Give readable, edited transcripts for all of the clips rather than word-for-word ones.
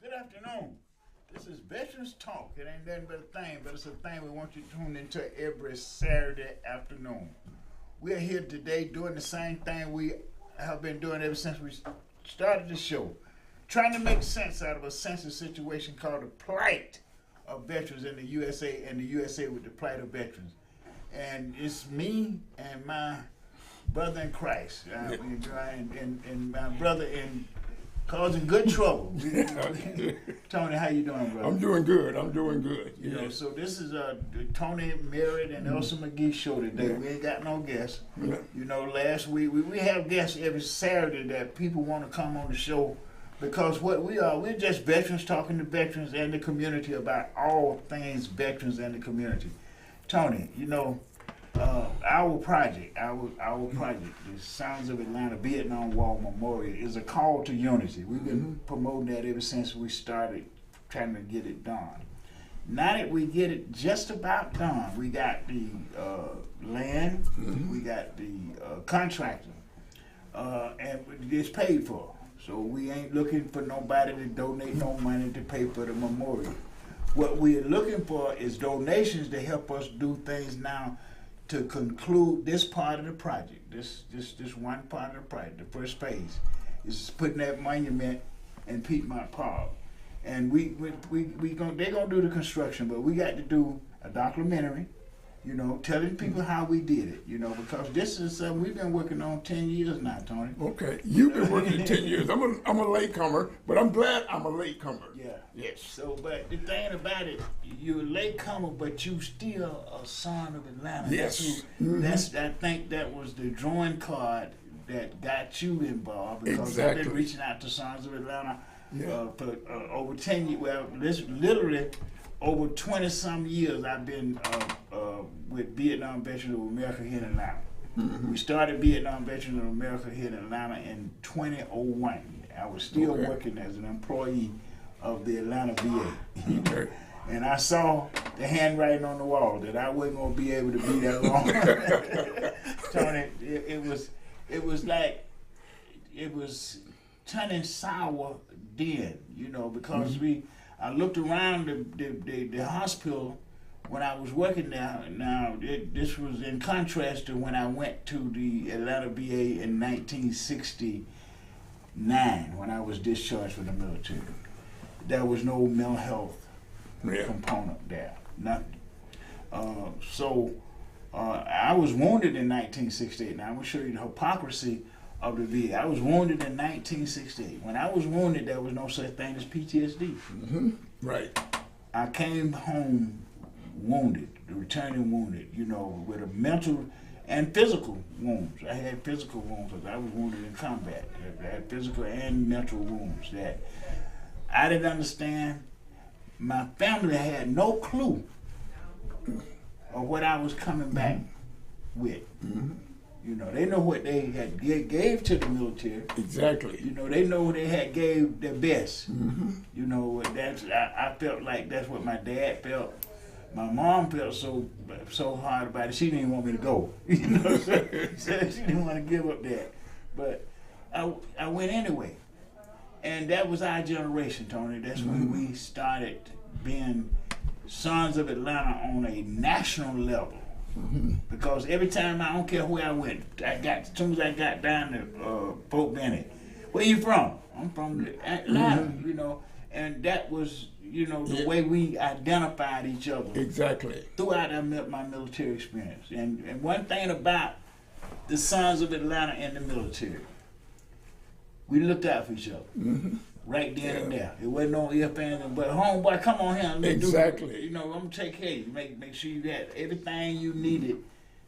Good afternoon. This is Veterans Talk. It ain't nothing but a thing, but it's a thing we want you to tune into every Saturday afternoon. We are here today doing the same thing we have been doing ever since we started the show, trying to make sense out of a sensitive situation called the plight of veterans in the USA and the USA with the plight of veterans. And it's me and my brother in Christ, and my brother in causing good trouble. Tony, how you doing, brother? I'm doing good. I'm doing good. You know, so this is the Tony Merritt and Elsa McGee show today. We ain't got no guests. You know, last week we have guests every Saturday that people want to come on the show because what we are, we're just veterans talking to veterans and the community about all things veterans and the community. Tony, you know, our project, the Sons of Atlanta Vietnam War Memorial, is a call to unity. We've been promoting that ever since we started trying to get it done. Now that we get it just about done, we got the land, we got the contractor, and it's paid for. So we ain't looking for nobody to donate no money to pay for the memorial. What we're looking for is donations to help us do things now to conclude this part of the project. This one part of the project, the first phase, is putting that monument in Piedmont Park. And they're gonna do the construction, but we got to do a documentary, you know, telling people how we did it, you know, because this is something we've been working on 10 years now, Tony. Okay, you've been working 10 years. I'm a latecomer, but I'm glad I'm a latecomer. Yeah. Yes. So, but the thing about it, you're a latecomer, but you still a son of Atlanta. Yes. I think that was the drawing card that got you involved because I've been reaching out to Sons of Atlanta for over 10 years. Well, literally over 20-some years I've been with Vietnam Veterans of America here in Atlanta. We started Vietnam Veterans of America here in Atlanta in 2001. I was still working as an employee of the Atlanta VA. And I saw the handwriting on the wall that I wasn't going to be able to be that long. Tony, it was turning sour then, you know, because I looked around the hospital when I was working there. Now, this was in contrast to when I went to the Atlanta VA in 1969 when I was discharged from the military. There was no mental health component there, nothing. So I was wounded in 1968. Now I'm going to show you the hypocrisy of the VA. I was wounded in 1968. When I was wounded, there was no such thing as PTSD. Right. I came home wounded, returning wounded, you know, with a mental and physical wounds. I had physical wounds because I was wounded in combat. I had physical and mental wounds that I didn't understand. My family had no clue of what I was coming back with. You know, they know what they had gave to the military. Exactly. You know, they know they had gave their best. You know, I felt like that's what my dad felt. My mom felt so hard about it. She didn't want me to go. You know, so she didn't want to give up that. But I went anyway. And that was our generation, Tony. That's when we started being Sons of Atlanta on a national level. Because every time, I don't care where I went, as soon as I got down to Fort Benning, where you from? I'm from Atlanta, you know. And that was, you know, the way we identified each other. Exactly. Throughout my military experience. And one thing about the Sons of Atlanta and the military, we looked out for each other, right then and there. It wasn't no if and but homeboy, come on here. Exactly. You know, I'm gonna take care of you. Make sure you got everything you needed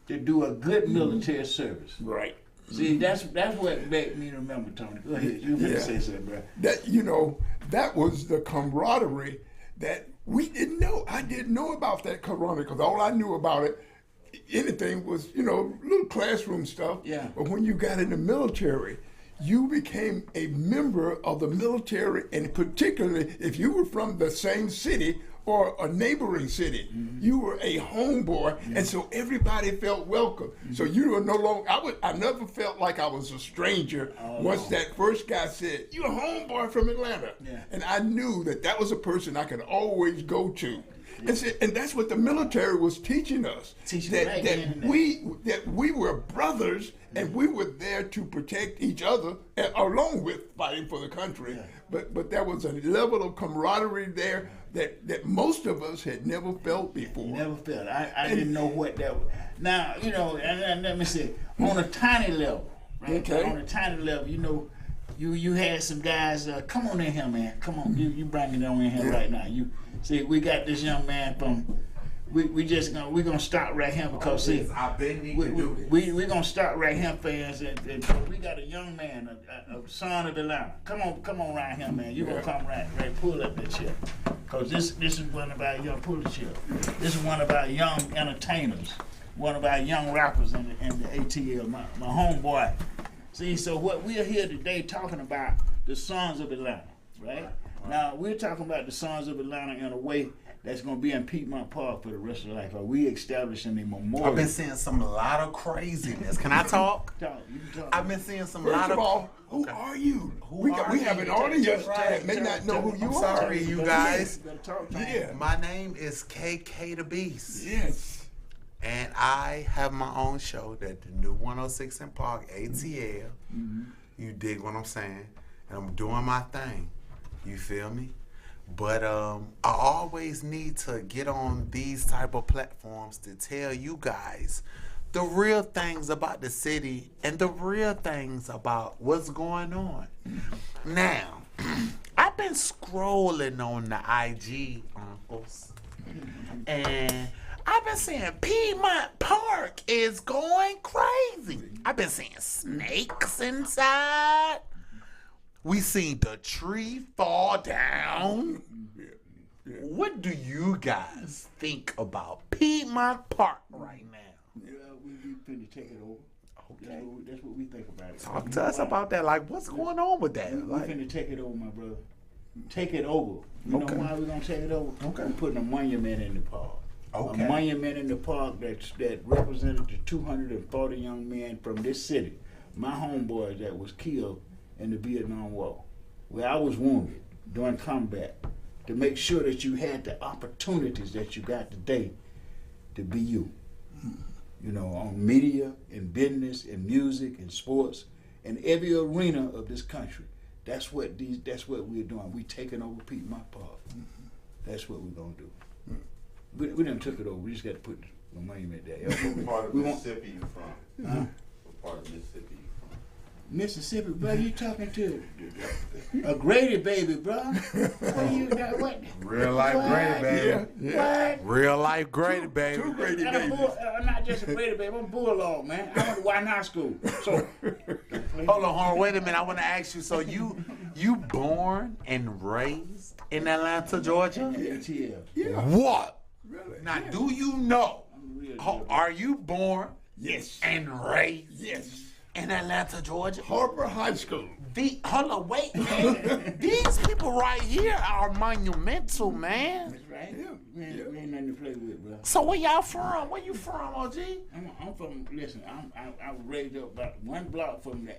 to do a good military service. Right. See, that's what made me remember, Tony. Go ahead. You can say something, bro. That, you know, that was the camaraderie that we didn't know. I didn't know about that camaraderie because all I knew about it, anything was, you know, little classroom stuff. Yeah. But when you got in the military, you became a member of the military, and particularly if you were from the same city or a neighboring city. You were a homeboy, and so everybody felt welcome. So you were no longer. I never felt like I was a stranger once that first guy said, "You're a homeboy from Atlanta," and I knew that was a person I could always go to. And that's what the military was teaching us. That we were brothers, and we were there to protect each other, along with fighting for the country. But there was a level of camaraderie there that most of us had never felt before. Never felt. I didn't know what that was. Now, and let me say, on a tiny level, right? Okay. On a tiny level, you had some guys. Come on in here, man. Come on, you bring it on in here right now. You see, we got this young man from. We're gonna stop right here because we're gonna stop right here, fans, and we got a young man, a son of Atlanta. Come on right here, man. You gonna come right, pull up that chair, cause this is one of our young pull the chair. This is one of our young entertainers, one of our young rappers in the ATL. My homeboy. See, so what we're here today talking about the sons of Atlanta, right? Now we're talking about the sons of Atlanta in a way that's going to be in Piedmont Park for the rest of their life. Are we establishing a memorial? I've been seeing a lot of craziness. Can I talk? Talk. I've been seeing some First lot of all, who are you? We have an audience that may not know who you are. Sorry, you guys. Yeah. My name is KK the Beast. Yes. And I have my own show that the new 106 in Park, ATL. You dig what I'm saying? And I'm doing my thing. You feel me? But I always need to get on these type of platforms to tell you guys the real things about the city and the real things about what's going on. Now, I've been scrolling on the IG, uncles, and I've been seeing Piedmont Park is going crazy. I've been seeing snakes inside. We seen the tree fall down. What do you guys think about Piedmont Park right now? We finna take it over. Okay. That's what we think about it. Talk to us about that. Like, what's going on with that? We finna take it over, my brother. Take it over. You know why we're gonna take it over? Okay. We're putting a monument in the park. Okay. A monument in the park that represented the 240 young men from this city, my homeboys that was killed in the Vietnam War, where I was wounded during combat, to make sure that you had the opportunities that you got today to be you. On media, in business, in music, in sports, in every arena of this country. That's what we're doing. We taking over Piedmont Park. That's what we're gonna do. We done took it over. We just got to put the monument there. What part of Mississippi you from? Huh? What part of Mississippi you from? Mississippi, bro, you talking to a Grady baby, bro? What? Real life Grady baby. What? Real life Grady baby. Two Grady I'm babies. not just a Grady baby. I'm a bulldog, man. I went to White High School. So Hold on. Wait a minute. I want to ask you. So you born and raised in Atlanta, Georgia? ATL. Yeah. What? Really? Now, do you know? I'm the real deal. Are you born Yes. and raised Yes. in Atlanta, Georgia? Harper High School. Hold on, wait, man. These people right here are monumental, man. That's right. Yeah. We ain't nothing to play with, bro. So where y'all from? Where you from, OG? I'm from. Listen, I was raised up about one block from the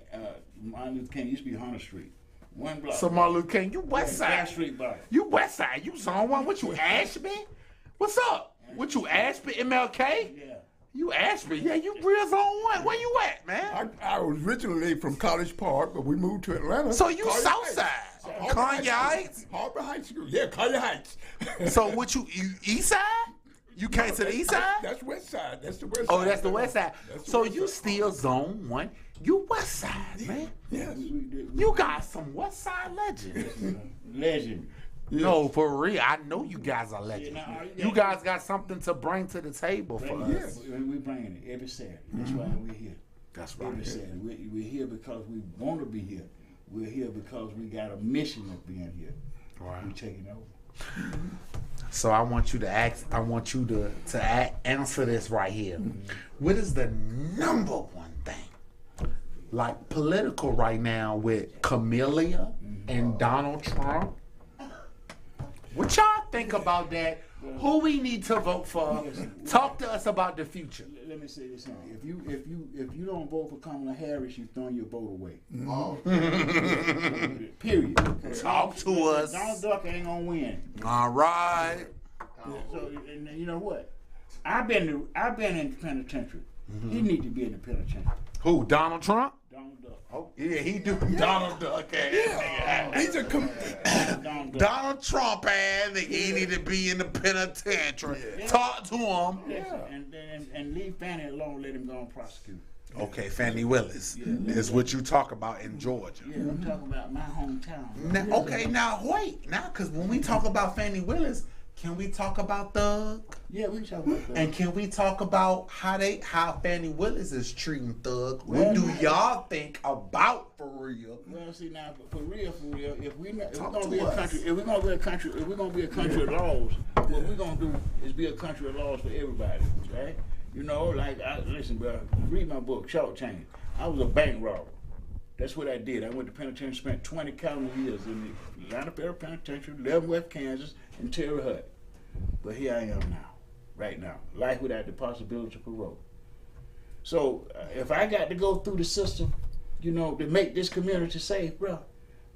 Martin Luther King. Used to be Hunter Street. One block. So Martin Luther King, you West Side. Gas Street block. You West Side. You Zone 1. What you, Ashby? What's up? What you, Ashby, MLK? Yeah. You Ashby. Yeah, you real Zone 1. Where you at, man? I was originally from College Park, but we moved to Atlanta. So you Collier South Heights. Side. Harper High Kanye School. Heights? Harper High School. Yeah, Collier Heights. So what you East Side? You came to the East Side? That's West Side. That's the West Side. Oh, that's the West Side. That's the So West you Side. still Zone 1. You West Side, man. Yes. You got some West Side legends. Legend. No, for real. I know you guys are legends. Yeah, no, You guys got something to bring to the table for us. Yes. We bringing it every Saturday. That's why we're here. That's Every right. Saturday. We're here because we want to be here. We're here because we got a mission of being here. Right. We're taking over. So I want you to ask. I want you to answer this right here. What is the number one thing, like political right now, with Camellia and Donald Trump? What y'all think about that? Who we need to vote for? Talk to us about the future. Let me say this, honey. If you don't vote for Kamala Harris, you throwing your vote away. Oh, Period. Talk to us. Donald Duck ain't gonna win. All right. So, and you know what? I've been in the penitentiary. He need to be in the penitentiary. Who? Donald Trump? Donald Duck. Oh, yeah, he do Donald Duck. He's a Donald Trump and he need to be in the penitentiary. Talk to him. And leave Fannie alone. Let him go and prosecute. Okay, Fannie Willis is what you talk about in Georgia. Yeah, I'm talking about my hometown. Now wait. Now, because when we talk about Fannie Willis, can we talk about Thug? Yeah, we can talk about that. And can we talk about how Fannie Willis is treating Thug? What do y'all think about for real? Well, see now, for real, if we're gonna be a country of laws, what we're gonna do is be a country of laws for everybody, right? You know, like listen, bro, read my book, Short Change. I was a bank robber. That's what I did. I went to penitentiary, spent 20 calendar years in the Atlanta Penitentiary, Leavenworth, Kansas, and Terre Haute. But here I am now, right now, life without the possibility of parole. So if I got to go through the system, you know, to make this community safe, bro,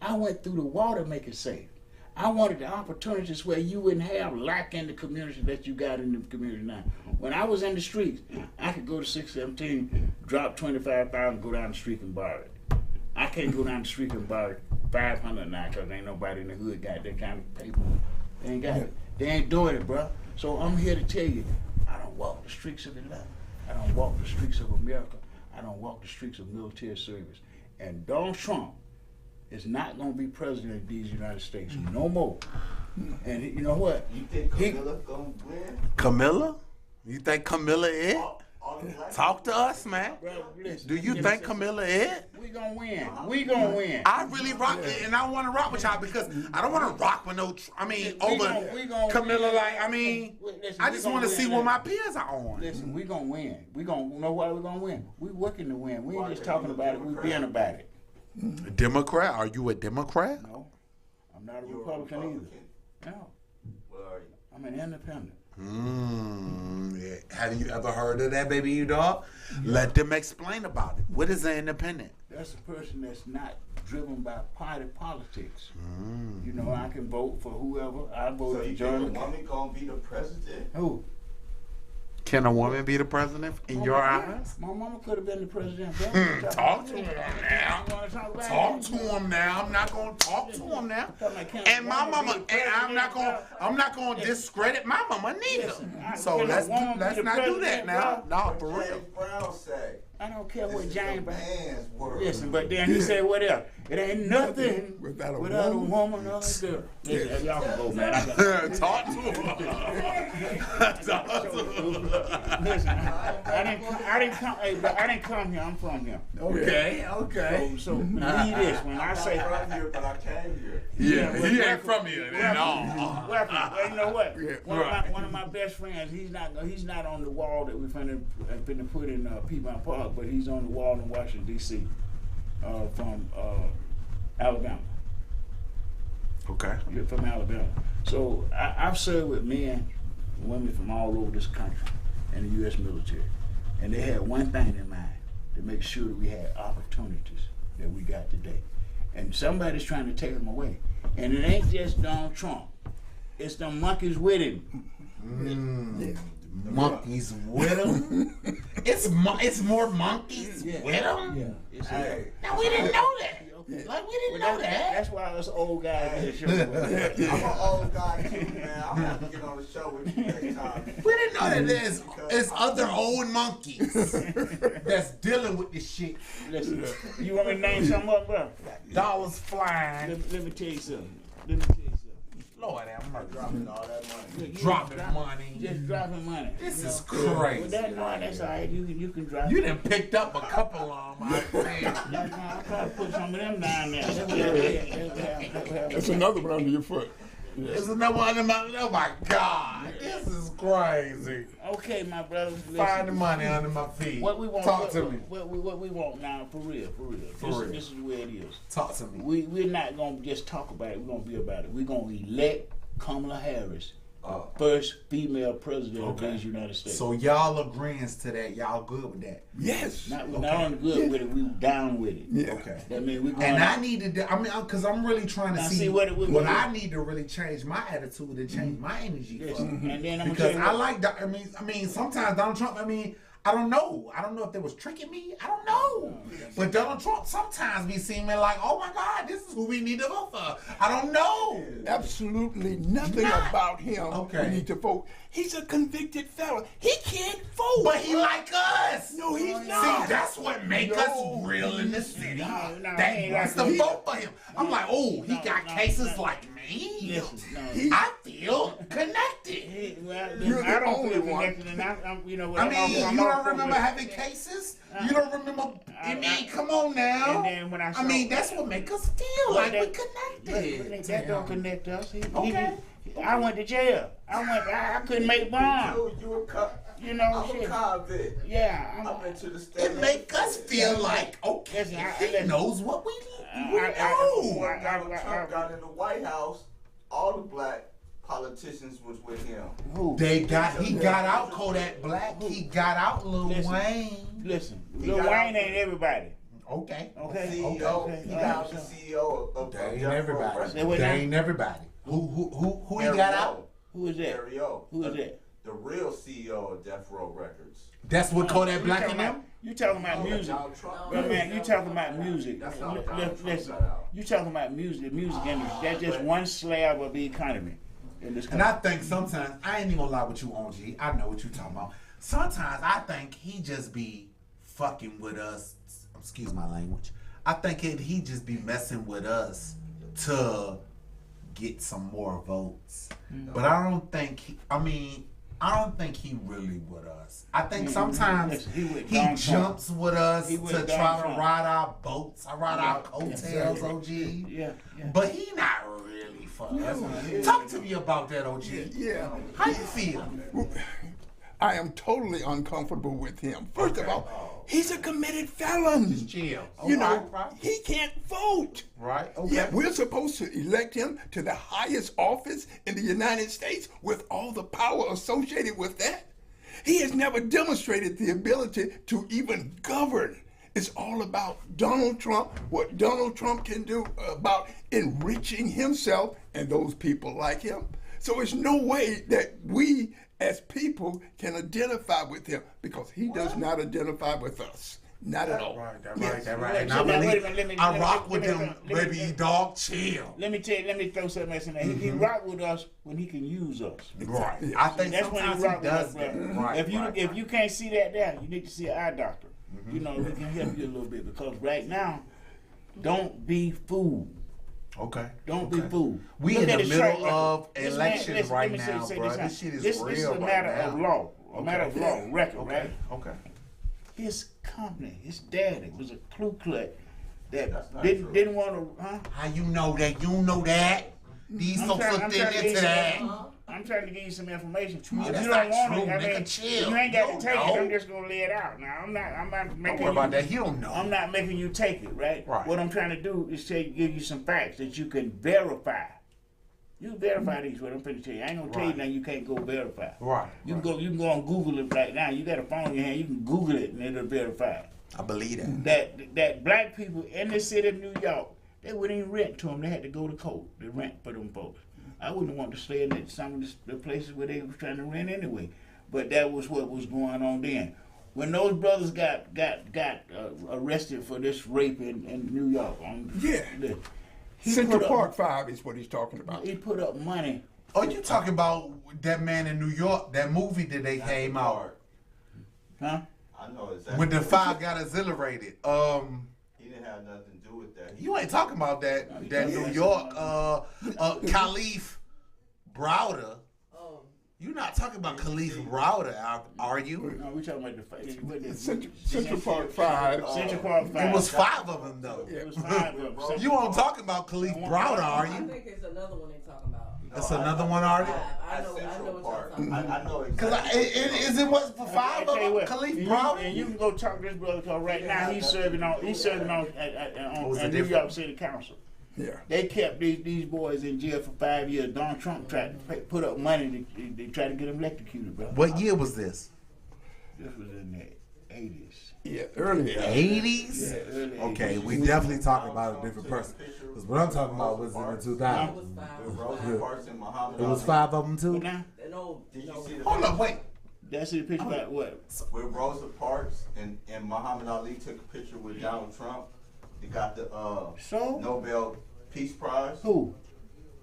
I went through the wall to make it safe. I wanted the opportunities where you wouldn't have lack in the community that you got in the community now. When I was in the streets, I could go to 617, drop 25,000, go down the street and borrow it. I can't go down the street and borrow 500 now because ain't nobody in the hood got that kind of paper. They ain't got it. They ain't doing it, bro. So I'm here to tell you, I don't walk the streets of Atlanta. I don't walk the streets of America. I don't walk the streets of military service. And Donald Trump is not going to be president of these United States no more. And you know what? you think Camilla gonna win? Camilla? You think Camilla it? All the black Talk to us, man. Bro, listen, Do you think Camilla it? we gonna win? We gonna win. I really rock it, and I want to rock with y'all because I don't want to rock with no. We gonna Camilla. win. Like, I mean, Listen, I we just gonna want to win see that. what my peers are on. Listen, we gonna win. We gonna know why we gonna win. We working to win. We ain't just talking about it. We being about it. Democrat? Are you a Democrat? No, I'm not a You're a Republican Republican? either. No, What are you? I'm an independent. Yeah. Have you ever heard of that, baby, you dog? Let them explain about it. What is an independent? That's a person that's not driven by party politics. You know, I can vote for whoever. I vote So for you John think a McCain. woman gonna be the president? Who? Can a woman be the president in your eyes? My mama could have been the president. Talk to him now. You wanna talk about Talk it? to him now. I'm not gonna talk to him now. And my mama, and I'm not gonna discredit my mama neither. So let's not do that now. No, for real. James Brown say. I don't care what This is James a Brown. man's world. Listen, but then he said, what else? It ain't nothing Without a without a woman. woman or a girl. Listen, y'all can go, man. I got- Talk to him. Talk to him. Listen, I didn't come here. I'm from here. Okay. So believe this. When I say I'm from here, but I came here. Yeah, he ain't from here. No. welcome, well, you know what? Right. One of my best friends. He's not on the wall that we're finna put in Piedmont Park, but he's on the wall in Washington D.C. From Alabama. Okay. You're from Alabama. So I've served with men and women from all over this country and the U.S. military. And they had one thing in mind, to make sure that we had opportunities that we got today. And somebody's trying to take them away. And it ain't just Donald Trump. It's the monkeys with him. Monkeys with him. It's more monkeys with him. Yeah. It's Now we didn't know that. Like we didn't know that. That's why us old guys get show. I'm an old guy too, man. I'm gonna have to get on the show with you next time. We didn't know that there's other old monkeys that's dealing with this shit. Listen, you want me to name some up, bro? Dollars flying. Let me tell you something. Lord have mercy. Dropping all that money. Dropping money. Just dropping money. This is With crazy. that money, that's all right. You can drop. You done picked up a couple of them. I think. I'll probably put some of them down there. That's another one under your foot. There's another one in my. Oh my God. This is crazy. Okay, my brothers. Listen. Find the money under my feet. What we want? Talk to me. What we want now, for real. This is the way it is. Talk to me. We're not gonna just talk about it. We're gonna be about it. We're gonna elect Kamala Harris, first female president of these United States. So y'all agreeing to that? Y'all good with that? Yes. Not only good with it, we down with it. Yeah. Okay. That means we going. And I need to. Because I'm really trying to Now, see, see what I need to really change my attitude and change my energy. Yes. For. And then I'm Because gonna tell I you like. I mean, sometimes Donald Trump. I don't know. I don't know if they was tricking me. I don't know. But Donald Trump sometimes be seeming like, oh my God, this is who we need to vote for. I don't know. Absolutely nothing about him. Okay. We need to vote. He's a convicted felon. He can't vote. But he like us. No, he's not. See, that's what make us real in the city. No, he They ain't wants like to us. vote for him. I'm like, oh, he got cases like me. Listen, no. I feel connected. Well, You're I the don't only feel one. connected, and I'm, you know, I mean, I'm you all don't for remember it. having cases? You don't remember? I mean, come on now. And then when I saw- mean, that's what make us feel like we're connected. That don't connect us. Okay. I went to jail. I couldn't make bond. You know, I'm a shit. convict. Yeah. I've been to the state. It make us feel like, okay, he knows what we know. Trump got in the White House, all the black politicians was with him. Who? He got out Kodak Black. He got out Lil Listen. Wayne. Listen, He Lil got Wayne out- ain't everybody. Okay. Okay. CEO, Okay. he got out the CEO of They ain't Death Row everybody. Records. They went They down. ain't everybody. Who he Harry got O. out? Who is that? Harry O. Who is that? The real CEO of Death Row Records. That's what Kodak You Black talking and them? about- You talking about music. Donald Trump. But man, you talking about music. That's how Donald Trump Listen, got out. you talking about music, the music industry. That's just one slab of the economy in this And country. I think sometimes, I ain't even gonna lie with you, OG. I know what you talking about. Sometimes I think he just be fucking with us. Excuse my language. I think he just be messing with us to get some more votes. But I don't think I don't think he really with us. I think sometimes Listen, he with he Donald jumps with us He to with try Donald to Trump. ride our boats. I ride our Yeah. coattails, OG. Yeah, yeah. But he not really for us. Talk to me about that, OG. Yeah. How you feel? I am totally uncomfortable with him. First of all, he's a committed felon. Chill. You know, Right. he can't vote. Right. Okay. Yeah, we're supposed to elect him to the highest office in the United States with all the power associated with that. He has never demonstrated the ability to even govern. It's all about Donald Trump, what Donald Trump can do about enriching himself and those people like him. So it's no way that we as people can identify with him because he does not identify with us. Not at all. Yes. That right. And So I now, wait a believe minute, I rock with let me- them, let me- baby dog. Chill. Let me throw something else in there. He rock with us when he can use us. Right. I think That's when he sometimes rock he with us, does brother. that. Right. If you can't see that there, you need to see an eye doctor. You know, we can help you a little bit because right now, don't be fooled. Okay. Don't be fooled. We Look in at the his middle track record. of This election listen, right let me now, say bro. something. This shit is This real is a right matter now. of law. A matter of law, record, Okay. right? Okay. His company, his daddy was a Ku Klux That's that not didn't true. didn't want to, huh? How you know that? You don't know that? These folks are I'm thin trying to into get that. I'm trying to give you some information. Oh, If that's you don't not want true, it, I nigga. mean, Chill. you ain't got You to take don't it. know. I'm just gonna lay it out. Now I'm not Don't making worry about you. that. He don't know. I'm not making you take it, right? Right. What I'm trying to do is give you some facts that you can verify. You verify these. What I'm finna tell you. I ain't gonna tell you Right. now. You can't go verify. Right. You can go. You can go on Google it right now. You got a phone in your hand. You can Google it and it'll verify it. I believe that. That black people in the city of New York, they wouldn't even rent to them. They had to go to court to rent for them folks. I wouldn't want to stay in some of the places where they was trying to rent anyway. But that was what was going on then. When those brothers got arrested for this rape in New York, Yeah. he Central put Park up, 5 is what he's talking about. He put up money. Oh, you talking about that man in New York? That movie that they came out Huh? I know exactly. when the five got exhilarated. He didn't have nothing to do with that. You ain't talking about that New York Khalif Browder. You not talking about Khalif Browder, are you? No, we talking about the fight. Central Park 5. Central Park 5. It was 5 of them though. It was 5 of them. You won't talking about Khalif Browder, are I you? think it's another one they talking about. That's another one, are you? I know Central what y'all Park. talking about. I know Cause exactly. is it was for 5 I of tell you them? what, Khalif and Browder. you can go talk to this brother because right now he's serving on Was it New different? York City Council. Yeah. They kept these boys in jail for 5 years. Donald Trump tried to put up money to try to get them electrocuted, bro. What year was this? This was in the 80s. Yeah, early. 80s? Yeah, early Okay, 80s. we definitely talking about a different person. Because what I'm talking about was in the 2000s. With Rosa Parks and Muhammad It was Ali. 5 of them too? What now? Did you see the Hold up, wait. That's the picture about what? with Rosa Parks and Muhammad Ali took a picture with Donald Trump? He got the So? Nobel Peace Prize. Who?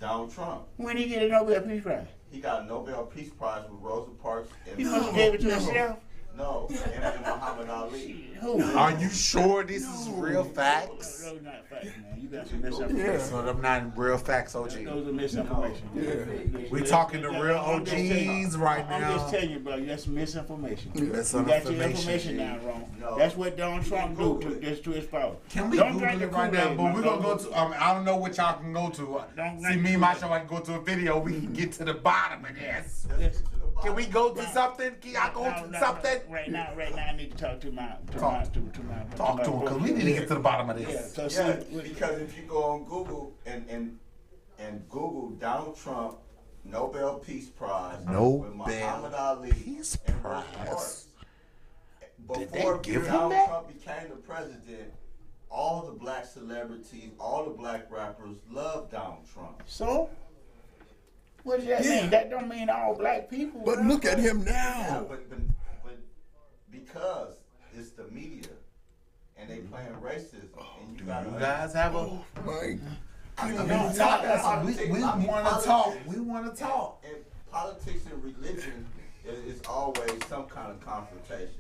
Donald Trump. When he get a Nobel Peace Prize? He got a Nobel Peace Prize with Rosa Parks and He must have gave it to himself. no, and Muhammad Ali. Who? Are you sure this is real facts? Those not facts, man. You got some misinformation. Yeah. So them not real facts, OG. Those are misinformation. We talking to real OGs right I'm now. just telling you, bro. That's some misinformation. That's You some got your information. information down wrong. No. That's what Donald Trump do to his power. Can we Don't Google drink it the right now? Kool-Aid, But we're man. gonna go to. I don't know what y'all can go to. Don't See, drink me and my Kool-Aid. show, I can go to a video. We can get to the bottom of this. Yes. Can we go to something? Can I go to something? Right now, I need to talk to my Talk to him, because we need to get to the bottom of Yeah, this. so Yeah, see, because if you go on Google and Google Donald Trump Nobel Peace Prize Nobel with Muhammad Ali Peace and Rosa Prize. Parks. Did they Before give him Donald that? Trump became the president, all the black celebrities, all the black rappers loved Donald Trump. so what does that Yeah. mean? That don't mean all black people. But bro. look at him Yeah, now. but because it's the media and they playing racist, and you gotta You guys have a. My I mean, No, We want to talk. We want to talk. And politics and religion is always some kind of confrontation.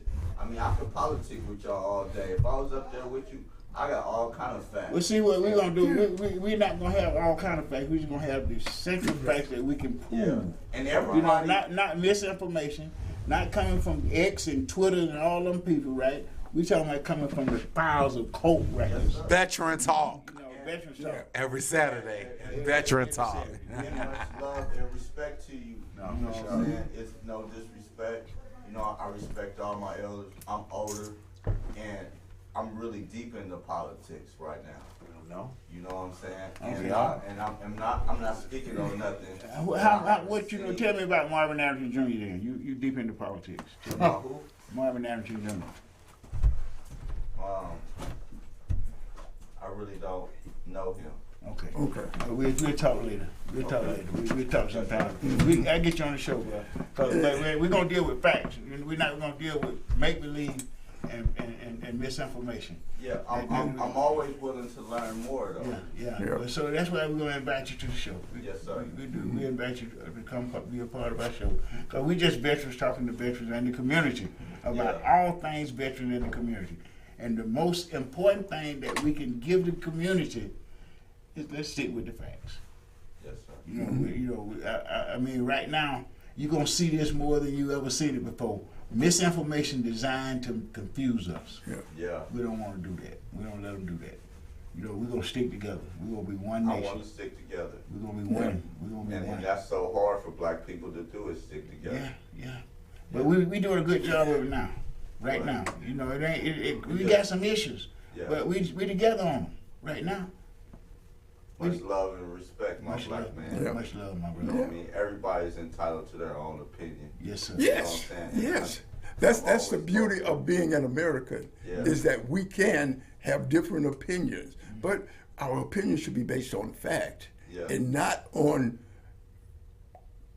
I mean, I could politic with y'all all day. If I was up there with you, I got all kind of facts. Well, see what we're gonna do. We're not gonna have all kind of facts. We're just gonna have the central facts that we can prove. Yeah. And You everybody, know, not misinformation, not coming from X and Twitter and all them people, right? We talking about coming from the files of coke records. Veteran talk. You know, veterans talk. Every Saturday. Veteran talk. very much love and respect to you. You know what I'm saying? It's no disrespect. You know, I respect all my elders. I'm older, and I'm really deep into politics right now. No. You know what I'm saying? Okay. And I'm not speaking on nothing. What you know? Tell me about Marvin Anderson Jr. Then you deep into politics. Tell me. Who? Marvin Anderson Jr. I really don't know him. Okay. Okay. We'll talk later. We'll talk later. We'll talk sometime. I'll get you on the show, bro. Cause we're gonna deal with facts. We're not gonna deal with make believe and misinformation. Yeah, I'm always willing to learn more though. Yeah. Yeah. But so that's why we're gonna invite you to the show. Yes, sir. We invite you to come be a part of our show. Cause we just veterans talking to veterans and the community about all things veterans in the community. And the most important thing that we can give the community is let's stick with the facts. Yes, sir. You know, I mean, right now you're gonna see this more than you ever seen it before. Misinformation designed to confuse us. Yeah. We don't want to do that. We don't let them do that. You know, we're gonna stick together. We're gonna be one I nation. want to stick together. We're gonna be one. We're gonna be And one. that's so hard for black people to do is stick together. Yeah. But we doing a good job of it now. Right now, you know, it ain't. We got some issues, Yeah. but we together on them right now. Much love and respect, my Much black love, man. Yeah. Much love, my You brother. know what I mean? Everybody's entitled to their own opinion. Yes, sir. Yes. You know what I'm saying? Yes. That's the beauty of being an American, Yeah. is that we can have different opinions, but our opinion should be based on fact Yeah. and not on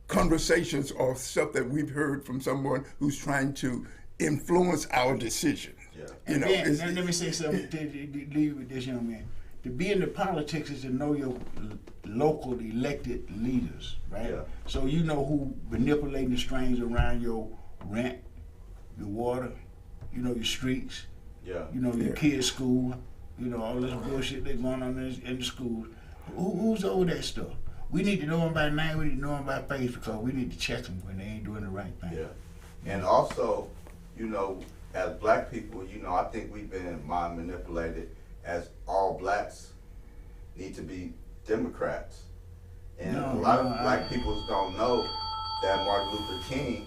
conversations or stuff that we've heard from someone who's trying to influence our decision. Yeah. You know, Then, it's- let me say something to leave with this young man. To be in the politics is to know your local elected leaders, right? Yeah. So you know who manipulating the strings around your rent, your water, you know your streets, Yeah. you know your Yeah. kids' school, you know all this bullshit that's going on in the schools. Who's over that stuff? We need to know them by name. We need to know them by face because we need to check them when they ain't doing the right thing. Yeah. And also, you know, as black people, you know, I think we've been mind manipulated as all blacks need to be Democrats. And a lot of black people don't know that Martin Luther King,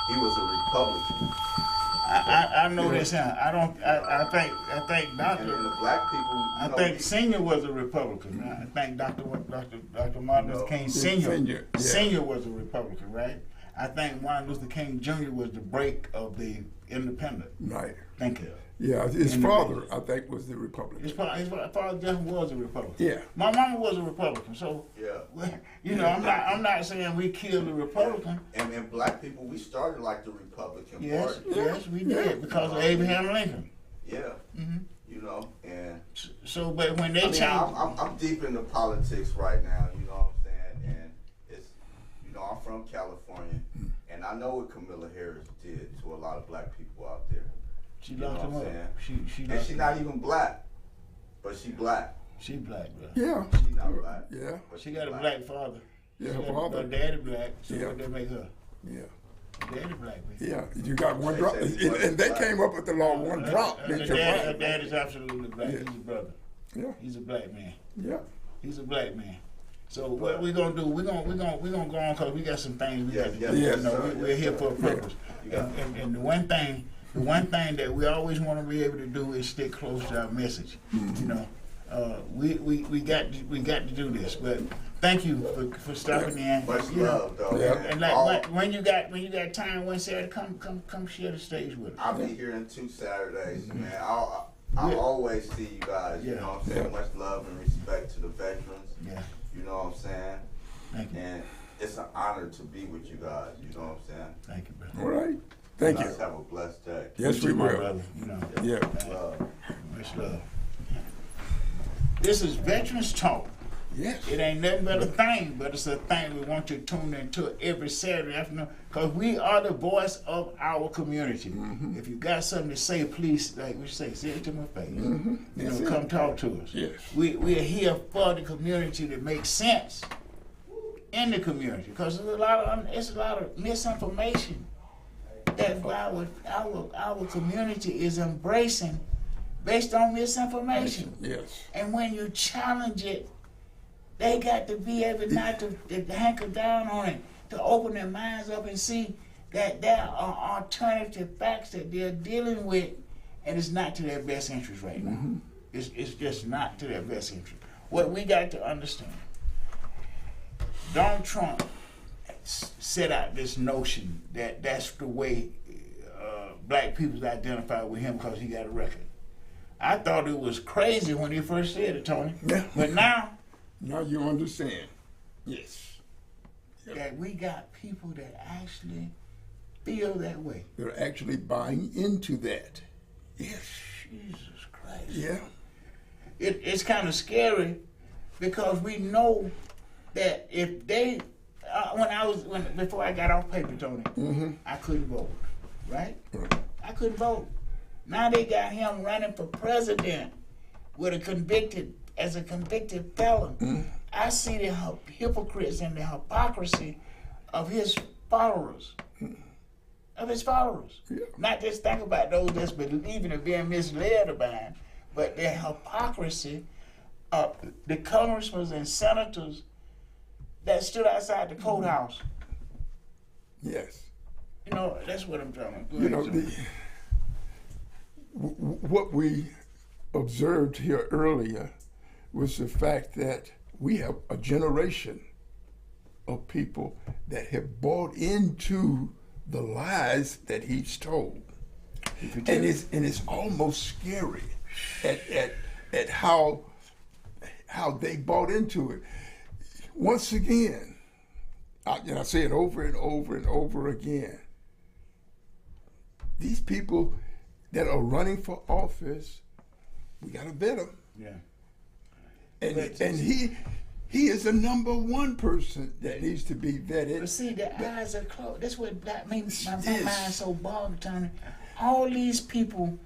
he was a Republican. I know this. I think And Doctor. the black people, I think Senior was a Republican. I think Dr. Martin Luther King Senior was a Republican, right? I think Martin Luther King Jr. was the break of the independent. Right. Thinker. Yeah, his father, I think, was the Republican. His father definitely was a Republican. Yeah. My mama was a Republican, so I'm not saying we killed the Republican. And black people, we started like the Republican Yes, Party. yes, we did because of Abraham Lincoln. Yeah. Mm-hmm. You know, and So, but when they I mean, changed, I'm deep into politics right now. You know what I'm saying? And it's, I'm from California, and I know what Camilla Harris did to a lot of black people out there. she You know locked what him I'm up. saying? And locked she's him not up. even black, but she black. She black, bro. Yeah. She's not black. Yeah. But She got a black father. Yeah, She her got father. Her daddy black. So Yeah. what they make her? Yeah. Daddy black. Man. Yeah. You got one They drop. said he wasn't And they black. came up with the law, one drop. Her Meant you're dad black. is absolutely black. Yeah. He's a brother. Yeah. He's a black man. Yeah. He's a black man. So what we gonna do? We gonna go on because we got some things we got to do. yes, sir. We're here for a purpose. And the one thing that we always want to be able to do is stick close to our message. You know, we got to do this. But thank you for stopping in. Much You know, love, though. Yeah. man. and like when you got time one Saturday, come share the stage with us. I'll be here in 2 Saturdays, man. I'll always see you guys. You Yeah. know what I'm saying? Yeah. Much love and respect to the veterans. Yeah, You know what I'm saying? thank you, And it's an honor to be with you guys. You know what I'm saying? thank you, brother. All right. Thank You you. guys have a blessed day. Yes, You we too, my will. brother. You know, Yeah. Love. much love. This is Veterans Talk. Yes. It ain't nothing but a thing, but it's a thing we want you to tune into every Saturday afternoon because we are the voice of our community. If you got something to say, please, like we say it to my face. You That's know, it. come talk to us. Yes. We are here for the community to make sense in the community because there's a lot of misinformation that our community is embracing based on misinformation. Yes. And when you challenge it, they got to be able not to hanker down on it, to open their minds up and see that there are alternative facts that they're dealing with, and it's not to their best interest right now. It's just not to their best interest. What we got to understand, Donald Trump set out this notion that that's the way black people's identify with him because he got a record. I thought it was crazy when he first said it, Tony. Yeah. But now Now you understand. Yes. that we got people that actually feel that way. They're actually buying into that. Yes. Jesus Christ. Yeah. It's kind of scary because we know that if they, before I got off paper, Tony, I couldn't vote, right? I couldn't vote. Now they got him running for president with a convicted felon. I see the hypocrites and the hypocrisy of his followers. Yeah. Not just think about those that's believing and being misled about him, but the hypocrisy of the congressmen and senators that stood outside the courthouse. Yes. You know, that's what I'm trying to do. You know, what we observed here earlier was the fact that we have a generation of people that have bought into the lies that he's told. And it's almost scary at how they bought into it. Once again, I say it over and over and over again. These people that are running for office, we gotta vet them. Yeah. And he is the number one person that needs to be vetted. But see, the eyes are closed. That's what that makes my Yes. mind so bogged, Tony. All these people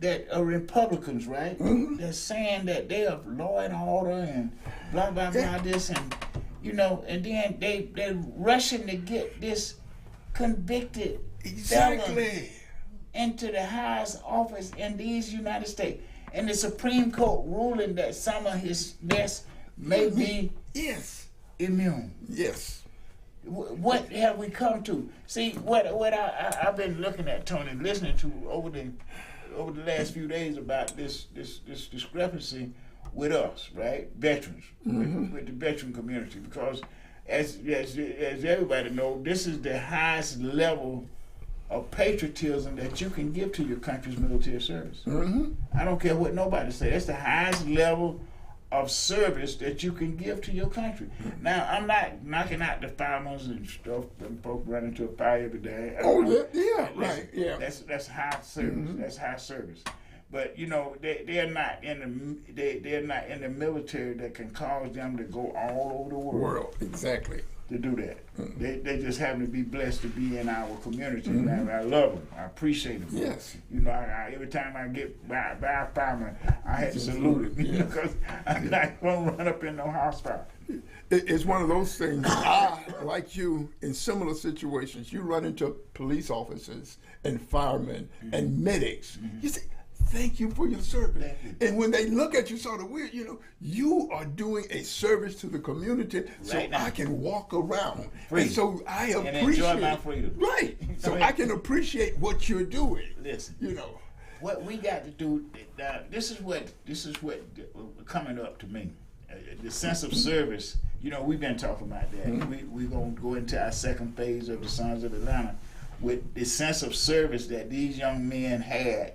that are Republicans, right? They're saying that they are law and order and blah blah blah this and you know, and then they're rushing to get this convicted felon Exactly. into the highest office in these United States. And the Supreme Court ruling that some of his deaths may be Yes. immune. Yes. What have we come to? See, what I've been looking at, Tony, listening to over the last few days about this discrepancy with us, right? Veterans, with the veteran community, because as everybody knows, this is the highest level of patriotism that you can give to your country's military service. I don't care what nobody say. That's the highest level of service that you can give to your country. Now, I'm not knocking out the farmers and stuff, and folks run into a fire every day. Right, yeah. That's high service. That's high service. But you know, they're not in the military that can cause them to go all over the world. Exactly. To do that, they just happen to be blessed to be in our community. And I love them. I appreciate them. Yes. You know, every time I get by a fireman, I have to salute him because I'm not gonna run up in no house fire. It's one of those things. I, like you, in similar situations, you run into police officers and firemen and medics. You say, thank you for your service. And when they look at you sort of weird, you know, you are doing a service to the community, so I can walk around. Free. And so I appreciate, and enjoy my freedom. Right. So I can appreciate what you're doing. Listen, you know, what we got to do. This is what coming up to me. The sense of service. You know, we've been talking about that. We're gonna go into our second phase of the Sons of Atlanta with the sense of service that these young men had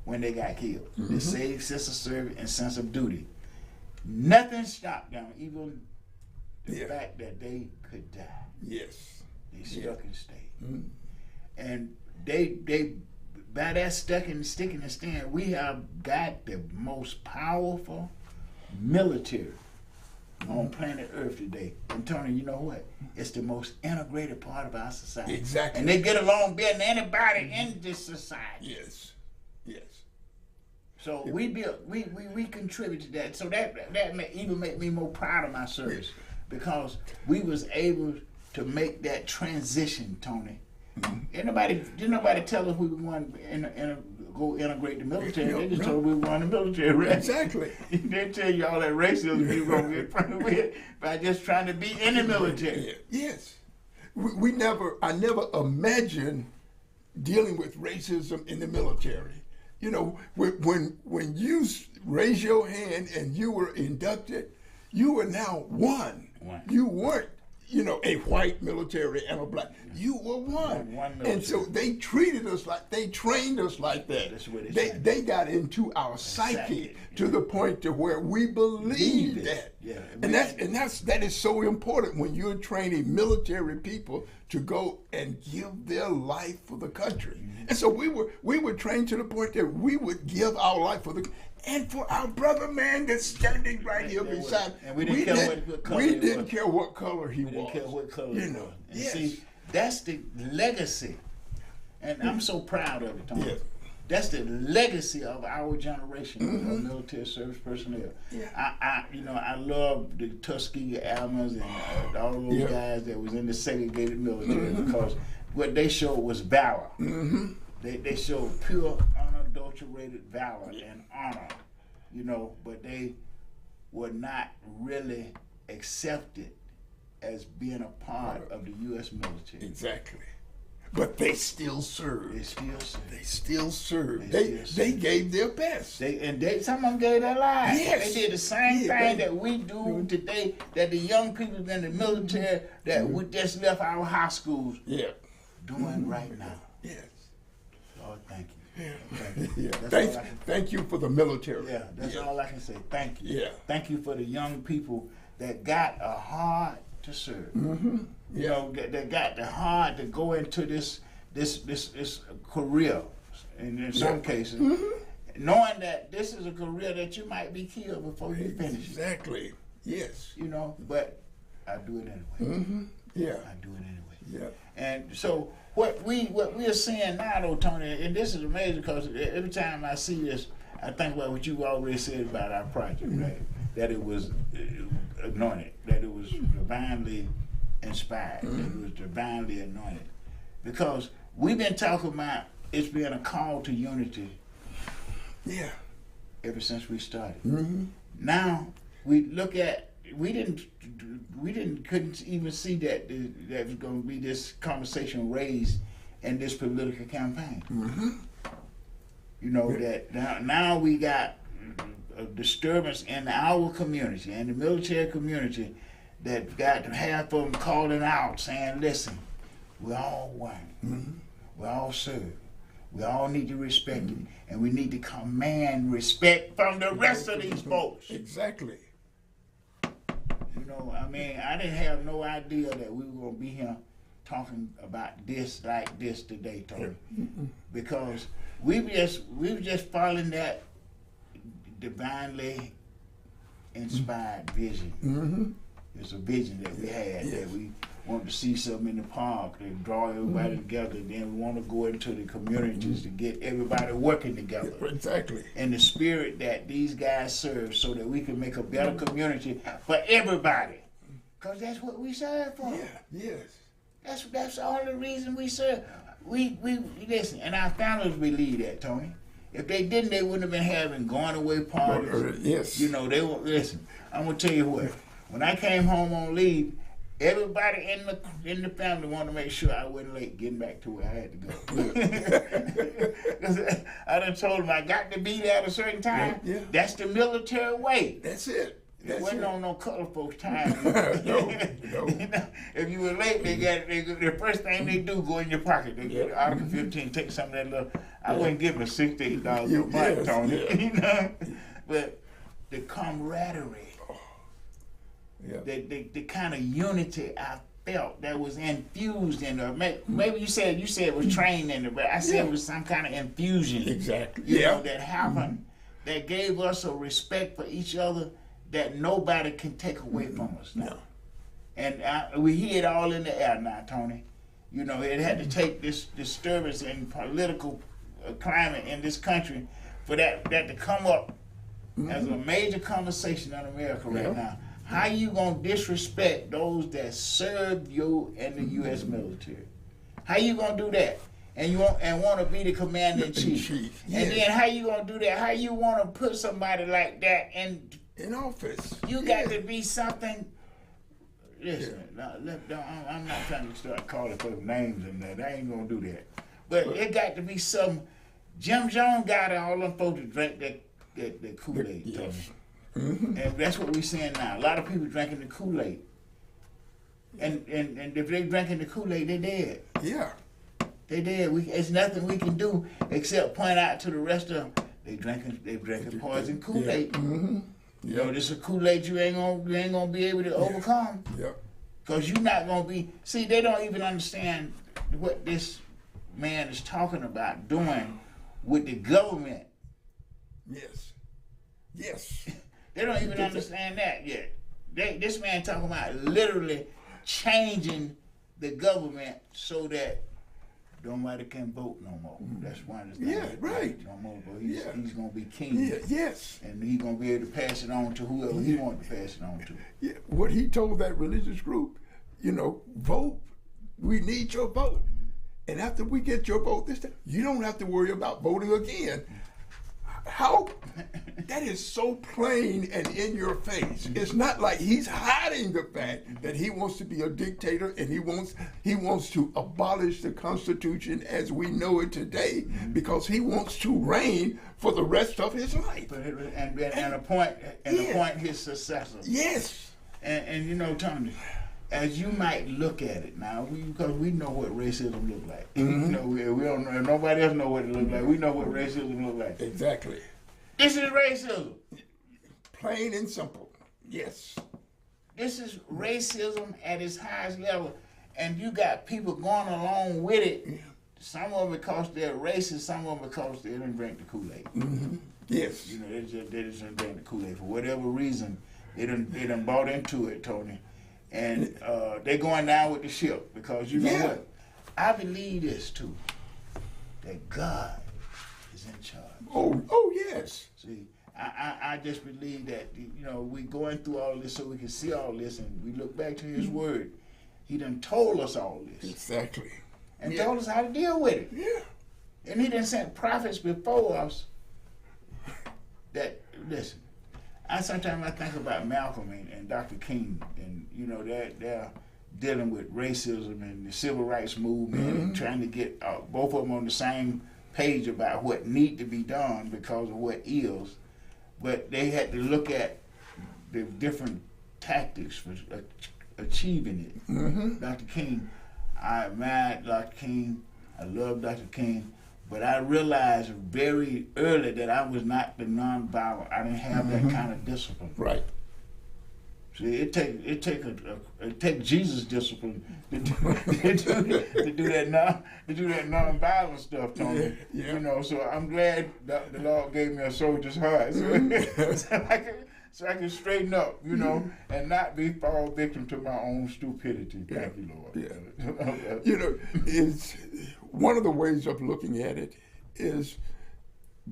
when they got killed. The same sense of service and sense of duty. Nothing stopped them, even the fact that they could die. Yes. They stuck and stayed. And they by that sticking and staying, we have got the most powerful military on planet Earth today. And Tony, you know what? It's the most integrated part of our society. Exactly. And they get along better than anybody in this society. Yes. Yes. So we contribute to that. So that may even make me more proud of my service because we was able to make that transition, Tony. Didn't nobody tell us we were going to go integrate the military. They just told us we were going to the military, right? Exactly. They tell you all that racism we were going to get front with by just trying to be in the military. Yes. I never imagined dealing with racism in the military. You know, when you raise your hand and you were inducted, you were now one. You weren't, you know, a white military and a black. You were one. And so they treated us like, they trained us like that. That's what they got into our psyche to the point to where we believe that. Yeah. And that is so important when you're training military people to go and give their life for the country. And so we were trained to the point that we would give our life for the and for our brother man that's standing right here beside. And we didn't care what color he was. We didn't care what color he was. You know. And see, that's the legacy. And I'm so proud of it, Tony. Yes. That's the legacy of our generation of military service personnel. Yeah. I love the Tuskegee Airmen and all those guys that was in the segregated military because what they showed was valor. They showed pure, unadulterated valor and honor, you know, but they were not really accepted as being a part of the U.S. military. Exactly. But they still served. They still served. They still served. They gave their best. Some of them gave their lives. Yes. They did the same thing that we do today, that the young people in the military that we just left our high schools doing right now. Yes. Lord, thank you. Thank you for the military. Yeah, that's all I can say. Thank you. Yeah. Thank you for the young people that got a heart to serve. You know, that got the heart to go into this career, and in some cases, knowing that this is a career that you might be killed before you finish. Exactly. Yes. You know, but I do it anyway. Yeah. I do it anyway. Yeah. And so what we are seeing now, though, Tony, and this is amazing because every time I see this, I think about what you already said about our project, right? That it was anointed, that it was divinely inspired, that it was divinely anointed. Because we've been talking about it's being a call to unity ever since we started. Now, we look at we couldn't even see that that was going to be this conversation raised in this political campaign. You know that now we got a disturbance in our community and the military community that got half of them calling out saying, "Listen, we're all one. We all serve. We all need to respect it, and we need to command respect from the rest of these folks." Exactly. You know, I mean, I didn't have no idea that we were gonna be here talking about this like this today, Tony, because we were just following that divinely inspired vision. It's a vision that we had that we wanted to see something in the park to draw everybody together. And then we want to go into the communities to get everybody working together. Exactly. And the spirit that these guys serve, so that we can make a better community for everybody. Because that's what we serve for. Yeah. Yes. That's all the reason we serve. We listen, and our families believe that, Tony. If they didn't, they wouldn't have been having going away parties. Yes. You know, they won't listen. I'm gonna tell you what. When I came home on leave, everybody in the family wanted to make sure I wasn't late getting back to where I had to go. I done told them I got to be there at a certain time. Yeah. That's the military way. That's it. It wasn't on no color folks' time. No. If you were late, the first thing they do go in your pocket. They get Article 15, take some of that little. I wouldn't give them $68 a month, Tony. Yeah. You know, but the camaraderie. Yeah. The kind of unity I felt that was infused in her. Maybe you said it was trained in her, but I said it was some kind of infusion. Exactly. You know, that happened, that gave us a respect for each other that nobody can take away from us now. And we hear it all in the air now, Tony. You know, it had to take this disturbance in political climate in this country for that to come up as a major conversation in America right now. How you gonna disrespect those that serve you in the U.S. military? How you gonna do that? And you want to be the commander in chief? And then how you gonna do that? How you want to put somebody like that in office? You got to be something. Listen, I'm not trying to start calling for names and that. I ain't gonna do that. But it got to be some. Jim Jones got all them folks to drink that Kool-Aid. Yes. And that's what we're seeing now. A lot of people drinking the Kool-Aid. And if they drinking the Kool-Aid, they dead. Yeah. They dead. It's nothing we can do except point out to the rest of them, they drinking poison Kool-Aid. You know, this is a Kool-Aid you ain't gonna be able to overcome. Yep. Because you're not gonna be. See, they don't even understand what this man is talking about doing with the government. Yes. They don't even understand that yet. This man talking about literally changing the government so that nobody can vote no more. That's one of the things. Yeah, right. No more, but he's gonna be king. Yes. And he's gonna be able to pass it on to whoever he wants to pass it on to. Yeah. What he told that religious group, you know, vote. We need your vote. And after we get your vote this time, you don't have to worry about voting again. How? That is so plain and in your face. It's not like he's hiding the fact that he wants to be a dictator and he wants to abolish the Constitution as we know it today because he wants to reign for the rest of his life. And appoint his successor. Yes. And you know, Tony, as you might look at it now, because we know what racism look like. You know, we don't know. Nobody else know what it look like. We know what racism look like. Exactly. This is racism. Plain and simple. Yes. This is racism at its highest level, and you got people going along with it. Some of them because they're racist, some of them because they didn't drink the Kool-Aid. Yes. You know, they just didn't drink the Kool-Aid for whatever reason. They done bought into it, Tony. And they're going down with the ship because you know what? I believe this too, that God is in charge. Oh yes. See, I just believe that, you know, we going through all this so we can see all this and we look back to his word. He done told us all this. Exactly. And told us how to deal with it. Yeah. And he done sent prophets before us that, listen, sometimes I think about Malcolm and Dr. King, and you know they're dealing with racism and the civil rights movement and trying to get both of them on the same page about what need to be done because of what is, but they had to look at the different tactics for achieving it. Dr. King, I admired Dr. King, I love Dr. King, but I realized very early that I was not the nonviolent. I didn't have that kind of discipline. Right. See, it take Jesus discipline to do that nonviolent stuff, Tony. Yeah. You know, so I'm glad that the Lord gave me a soldier's heart, so I can straighten up, you know, and not fall victim to my own stupidity. Thank you, Lord. Yeah. You know, it's one of the ways of looking at it is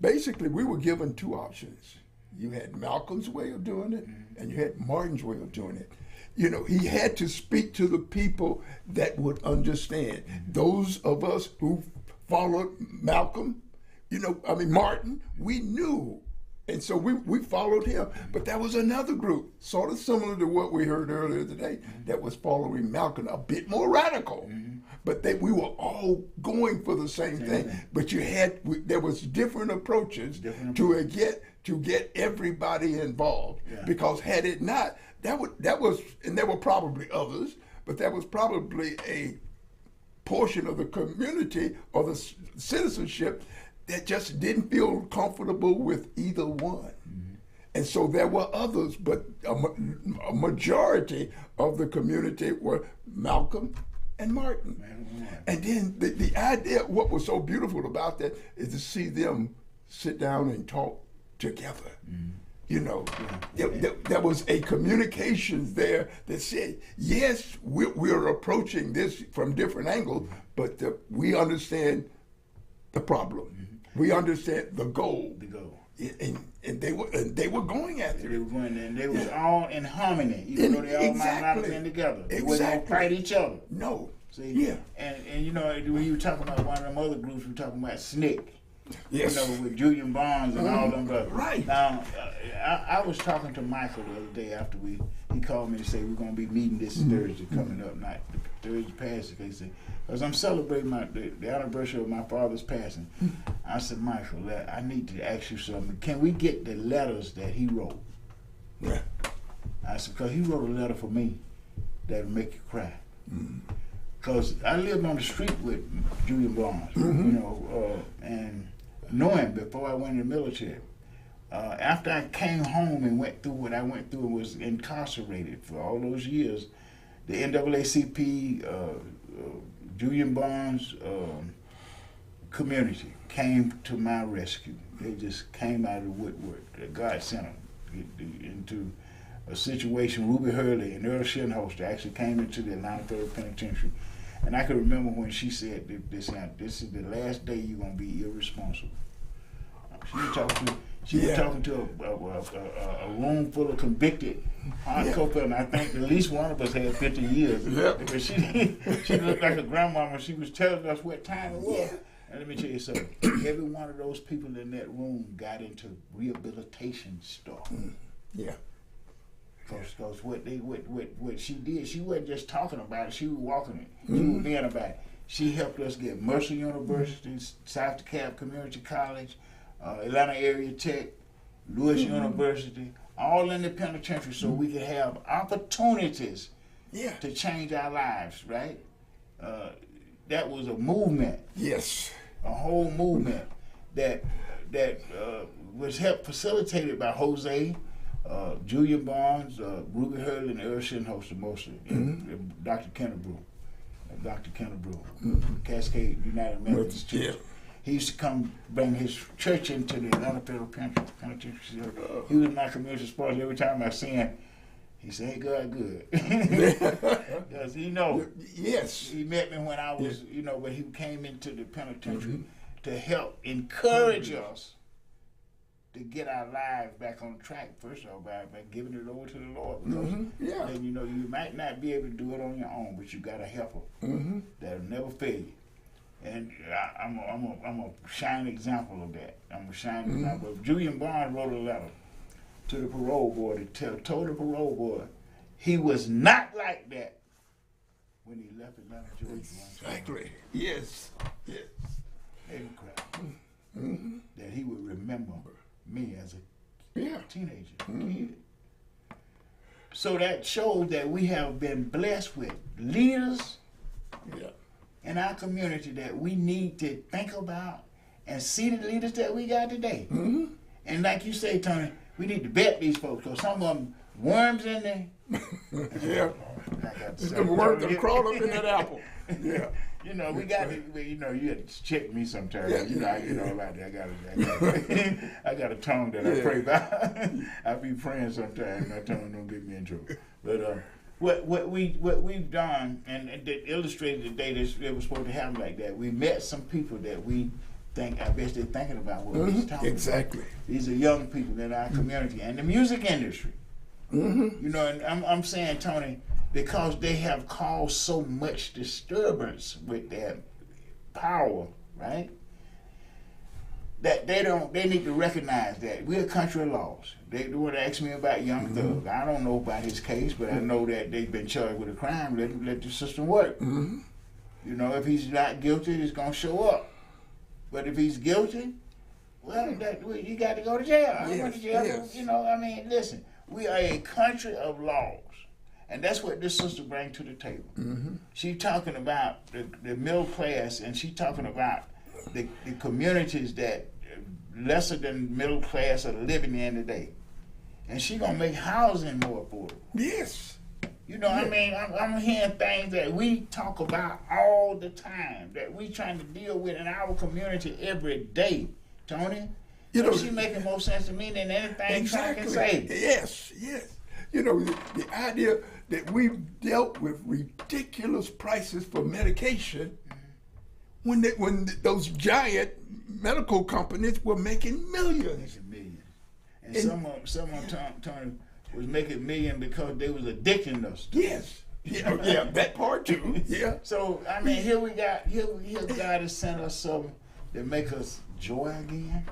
basically we were given two options. You had Malcolm's way of doing it, and you had Martin's way of doing it. You know, he had to speak to the people that would understand. Those of us who followed Malcolm, Martin, we knew. And so we followed him. But there was another group, sort of similar to what we heard earlier today, that was following Malcolm, a bit more radical. But we were all going for the same thing. But there was different approaches to get everybody involved. Yeah. Because had it not, that was, and there were probably others, but that was probably a portion of the community or the citizenship that just didn't feel comfortable with either one. And so there were others, but a majority of the community were Malcolm and Martin. And then the idea, what was so beautiful about that is to see them sit down and talk together. You know, there was a communication there that said, yes, we're approaching this from different angles, but we understand the problem. We understand the goal. And they were going after it. They were going, and they was all in harmony, even though they all might not have been together. They wasn't gonna fight each other. No. See? Yeah. And you know, when you were talking about one of them other groups, we were talking about SNCC. Yes. You know, with Julian Barnes and all them brothers. Right. Now, I was talking to Michael the other day after he called me to say we're going to be meeting this Thursday coming up, not Thursday past. He said, because I'm celebrating the anniversary of my father's passing. I said, Michael, I need to ask you something. Can we get the letters that he wrote? Yeah. I said, because he wrote a letter for me that'll make you cry. Because I lived on the street with Julian Barnes, you know, and knew him before I went in the military. After I came home and went through what I went through and was incarcerated for all those years, the NAACP, Julian Barnes community came to my rescue. They just came out of the woodwork. God sent them into a situation. Ruby Hurley and Earl Shinholster actually came into the Atlanta Federal Penitentiary. And I can remember when she said, this is the last day you're going to be irresponsible. She was talking to a room full of convicted hardcore people, and I think at least one of us had 50 years. Because she looked like a grandmama. She was telling us what time it was. And let me tell you something. Every one of those people in that room got into rehabilitation stuff. Because what she did, she wasn't just talking about it, she was walking it. She was being about it. She helped us get Mercer University, South DeKalb Community College, Atlanta Area Tech, Lewis University, all in the penitentiary so we could have opportunities to change our lives, right? That was a movement. Yes. A whole movement that was helped facilitated by Jose, Julian Barnes, Ruby Hurley, and Earl Shinholster mostly, and Dr. Kennebrew. Cascade United Methodist Church. He used to come bring his church into the Atlanta Federal Penitentiary. He was my community sponsor. Every time I see him, he said, "Hey, God, good." Because he know. Yes. He met me when I was, but he came into the penitentiary to help encourage us to get our lives back on track, first of all, by giving it over to the Lord. Because then, you might not be able to do it on your own, but you got a helper that'll never fail you. And I'm a shining example of that. I'm a shining example. Julian Barnes wrote a letter to the parole board to told the parole board he was not like that when he left Atlanta, Georgia. Exactly. Yes. Yes. Every crowd. That he would remember me as a teenager, kid. So that shows that we have been blessed with leaders in our community that we need to think about and see the leaders that we got today. And like you say, Tony, we need to vet these folks because some of them worms in there. Yeah. The worms that crawl up in that apple. Yeah. You know, we got to, you know, you have to check me sometimes. Yeah, you know, about that. I got a tongue that I pray by. I be praying sometimes. My tongue don't get me in trouble. But what we've done, and that illustrated the day that it was supposed to happen like that. We met some people that we think, I bet they're thinking about what we're talking Exactly. about. These are young people in our community and the music industry. You know, and I'm saying, Tony, because they have caused so much disturbance with their power, right? That they need to recognize that we're a country of laws. They want to ask me about Young Thug. I don't know about his case, but I know that they've been charged with a crime. Let the system work. You know, if he's not guilty, it's gonna show up. But if he's guilty, well, you got to go to jail. I went to jail. You know, I mean, listen, we are a country of laws. And that's what this sister brings to the table. She's talking about the middle class, and she's talking about the communities that lesser than middle class are living in today. And she's going to make housing more affordable. Yes. You know, I mean, I'm hearing things that we talk about all the time, that we trying to deal with in our community every day, Tony. You know, she's making more sense to me than anything Trump can say. Yes, yes. You know, the idea that we've dealt with ridiculous prices for medication when those giant medical companies were making millions. And some of them, Tony, was making millions because they was addicting us. Yes. Yeah, that part too. Yeah. So I mean, here God has sent us something that make us joy again,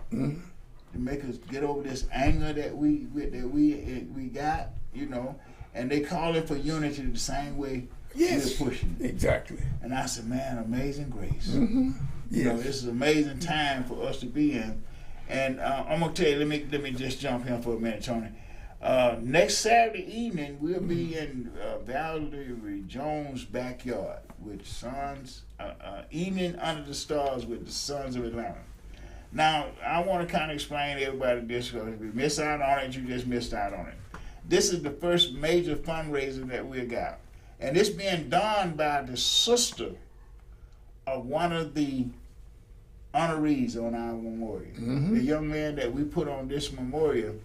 to make us get over this anger that we got, you know. And they call it for unity the same way we're pushing it. Exactly. And I said, man, amazing grace. You know, this is an amazing time for us to be in. And I'm gonna tell you, let me just jump in for a minute, Tony. Next Saturday evening, we'll be in Valerie Jones' backyard with Sons, Evening Under the Stars with the Sons of Atlanta. Now, I want to kind of explain to everybody this, because if you miss out on it, you just missed out on it. This is the first major fundraiser that we got. And it's being done by the sister of one of the honorees on our memorial. The young man that we put on this memorial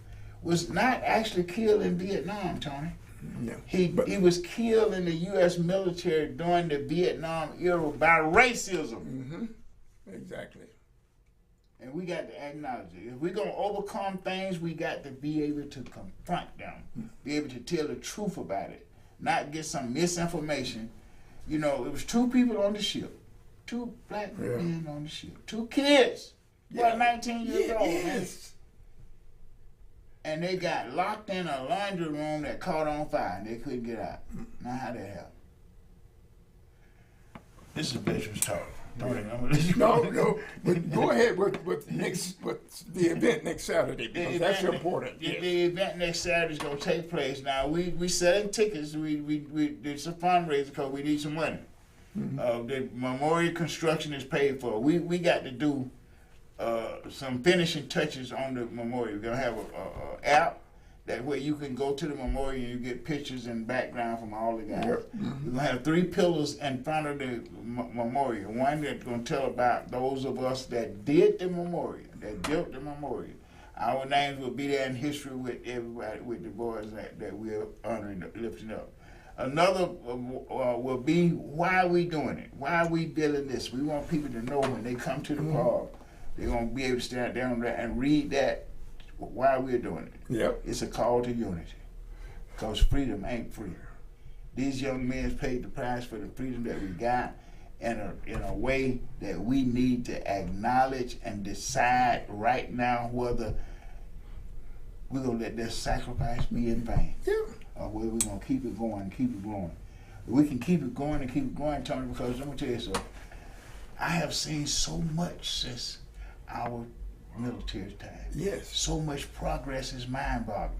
was not actually killed in Vietnam, Tony. No. He was killed in the U.S. military during the Vietnam era by racism. Exactly. And we got to acknowledge it. If we're going to overcome things, we got to be able to confront them, be able to tell the truth about it, not get some misinformation. You know, it was 2 people on the ship, 2 black men on the ship, 2 kids, 19 years old, man. And they got locked in a laundry room that caught on fire and they couldn't get out. Now how that happened? This is Veterans Talk. No, but go ahead with the event next Saturday, because that's important. The event next Saturday is going to take place. Now we selling tickets. It's a fundraiser because we need some money. The memorial construction is paid for. We got to do some finishing touches on the memorial. We're gonna have a app that way you can go to the memorial and you get pictures and background from all the guys. We're gonna have 3 pillars in front of the memorial. One that's gonna tell about those of us that did the memorial, that built the memorial. Our names will be there in history with everybody, with the boys that we're honoring, lifting up. Another will be why are we doing it? Why are we building this? We want people to know when they come to the park, they're gonna be able to stand down there and read that. Why we're doing it. It's a call to unity. Because freedom ain't free. These young men paid the price for the freedom that we got in a way that we need to acknowledge and decide right now whether we're gonna let that sacrifice be in vain. Yeah. Or whether we're gonna keep it going and keep it growing. We can keep it going and keep it growing, Tony, because let me tell you something. I have seen so much since our military time. Yes. So much progress is mind-boggling.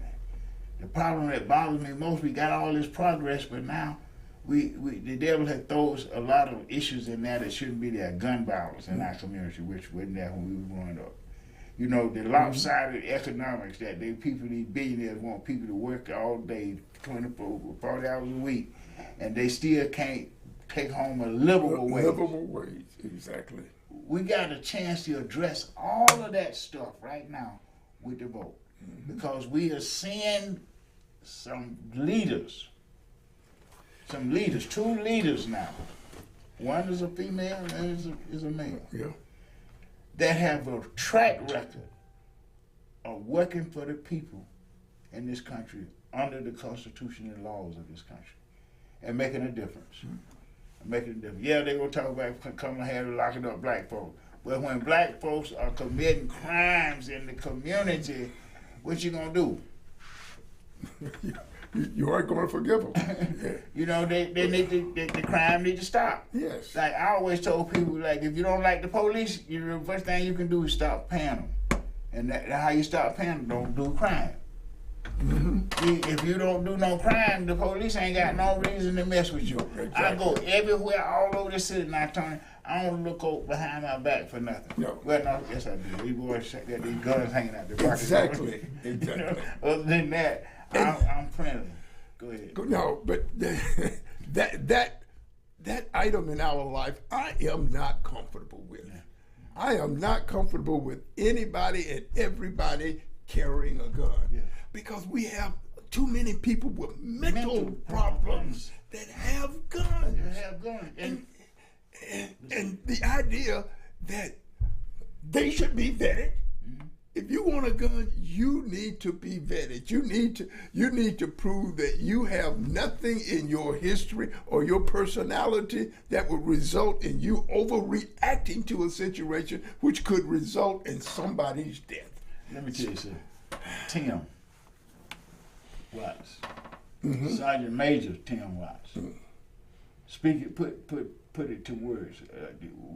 The problem that bothers me most, we got all this progress, but now the devil had throws a lot of issues in there that shouldn't be there. Gun violence in our community, which wasn't there when we were growing up. You know, the lopsided economics that these billionaires want people to work all day, 24, 40 hours a week, and they still can't take home a livable wage. Livable wage, exactly. We got a chance to address all of that stuff right now with the vote. Because we are seeing some leaders, two leaders now. One is a female and is a male. Yeah. That have a track record of working for the people in this country under the Constitution and laws of this country and making a difference. Making a difference. Yeah, they're going to talk about Kamala Harris locking up black folks. But when black folks are committing crimes in the community, what you going to do? You aren't going to forgive them. Yeah. You know, they need to, the crime need to stop. Yes. Like I always told people, like if you don't like the police, the first thing you can do is stop paying them. And that how you stop paying them, don't do crime. See, if you don't do no crime, the police ain't got no reason to mess with you. Exactly. I go everywhere, all over the city now, Tony. I don't look over behind my back for nothing. No. Well, no, yes I do. These boys got these guns hanging out their pockets. Exactly. You know, Exactly. other than that, I'm friendly. Go ahead. No, but that item in our life, I am not comfortable with. Yeah. I am not comfortable with anybody and everybody carrying a gun. Yeah. Because we have too many people with mental problems that have guns. You have guns. And the idea that they should be vetted. If you want a gun, you need to be vetted. You need to prove that you have nothing in your history or your personality that would result in you overreacting to a situation which could result in somebody's death. Let me tell you something. Tim Watts, Sergeant Major Tim Watts. Speak it, put it to words.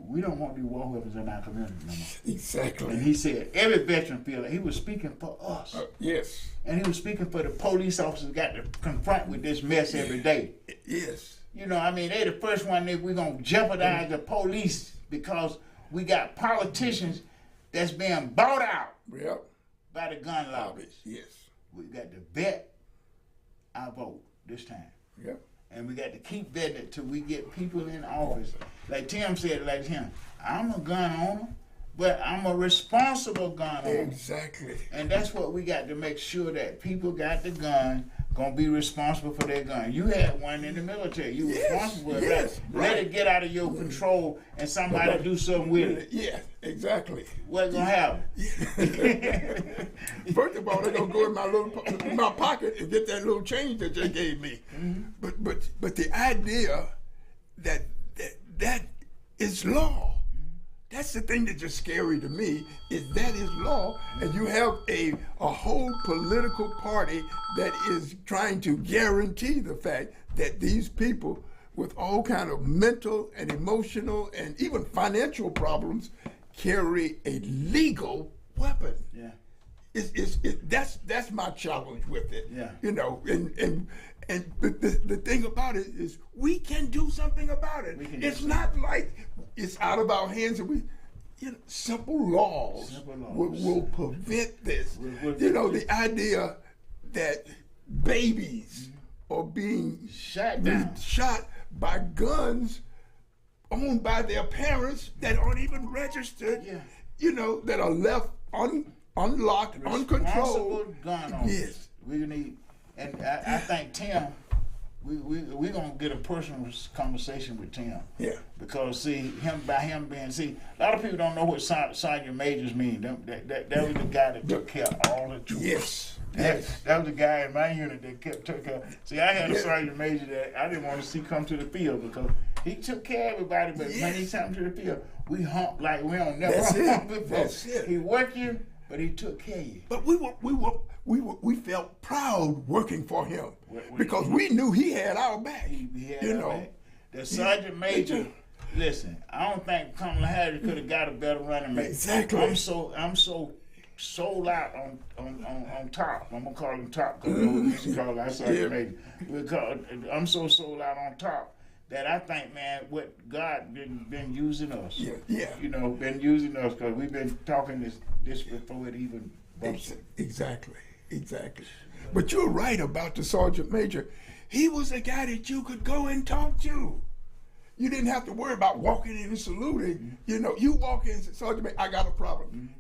We don't want these war weapons in our community no more. Exactly. And he said every veteran feel like he was speaking for us. Yes. And he was speaking for the police officers got to confront with this mess every day. Yes. You know, I mean, they the first one that we're going to jeopardize the police because we got politicians that's being bought out Yep. by the gun lobbies. Yes. We got to vet our vote this time. Yep. And we got to keep vetting it till we get people in office. Like Tim said, like him, I'm a gun owner, but I'm a responsible gun owner. Exactly. And that's what we got to make sure that people got the gun, gonna be responsible for their gun. You had one in the military. You Yes, responsible for yes, that. right. Let it get out of your control and somebody do something with it. Yeah, exactly. What's gonna happen? First of all, they're gonna go in my pocket and get that little change that they gave me. But the idea that is law. That's the thing that's just scary to me, is that is law, and you have a whole political party that is trying to guarantee the fact that these people with all kind of mental and emotional and even financial problems carry a legal weapon. Yeah. That's my challenge with it. Yeah. You know, and the thing about it is we can do something about it. It's not like it's out of our hands, and simple laws will prevent this. The idea that babies are being shot by guns owned by their parents that aren't even registered, that are left unlocked, uncontrolled. Gun owners. Yes. We need, and I think Tim, we gonna get a personal conversation with Tim. Yeah. Because see, a lot of people don't know what sergeant majors mean. That was the guy that took care of all the troops. Yes. That was the guy in my unit that took care. See, I had a sergeant major that I didn't want to see come to the field because he took care of everybody, but when he come to the field, we humped like we don't never hump before. That's it. He worked you, but he took care of you. But we we felt proud working for him What- because we knew he had our back. He had you our know, back. The sergeant major. Listen, I don't think Kamala Harris could have got a better running mate. Exactly. I'm so sold out on top. I'm gonna call him top because we used to call our sergeant major. I'm so sold out on top that I think, man, what God been using us. Yeah. You know, been using us because we've been talking this before it even busted. Exactly. But you're right about the sergeant major. He was a guy that you could go and talk to. You didn't have to worry about walking in and saluting. Mm-hmm. You know, you walk in and say, Sergeant Major, I got a problem.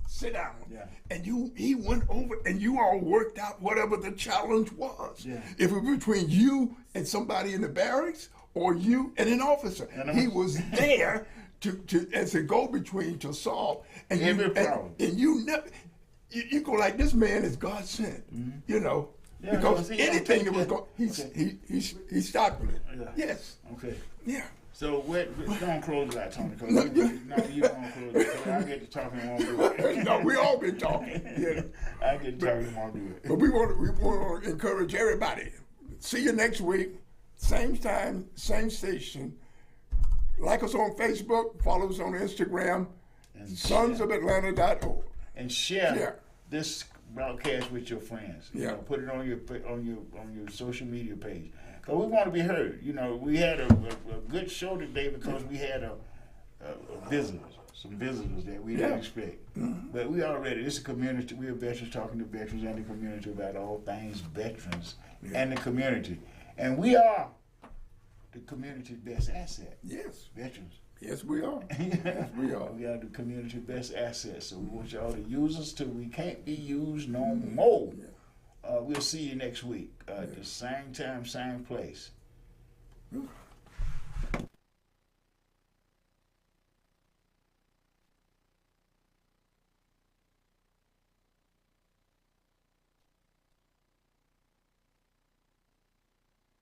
Sit down. Yeah. And he went over and you all worked out whatever the challenge was. Yeah. If it was between you and somebody in the barracks or you and an officer. He was there to as a go-between to solve. And Every problem. And you never, you go like, this man is God sent, you know. Yeah, because he anything that don't was take going, he stopped with it. Yeah. Yes. Okay. Yeah. So don't close that, Tony. Cause you don't close it. 'Cause I get to talking and won't do it. No, we all been talking. Yeah. I get to talking and won't do it. But we want to encourage everybody. See you next week, same time, same station. Like us on Facebook, follow us on Instagram, sonsofatlanta.org. And share Yeah. this broadcast with your friends. You Yeah. know, put it on your social media page. Cause we want to be heard. You know, we had a good show today because we had some visitors that we didn't expect. But we already, this is a community. We are veterans talking to veterans and the community about all things veterans and the community. And we are the community's best asset. Yes. Veterans. Yes, we are. Yes, we are. We are the community best asset, so we want y'all to use us till we can't be used no more. We'll see you next week. The same time, same place.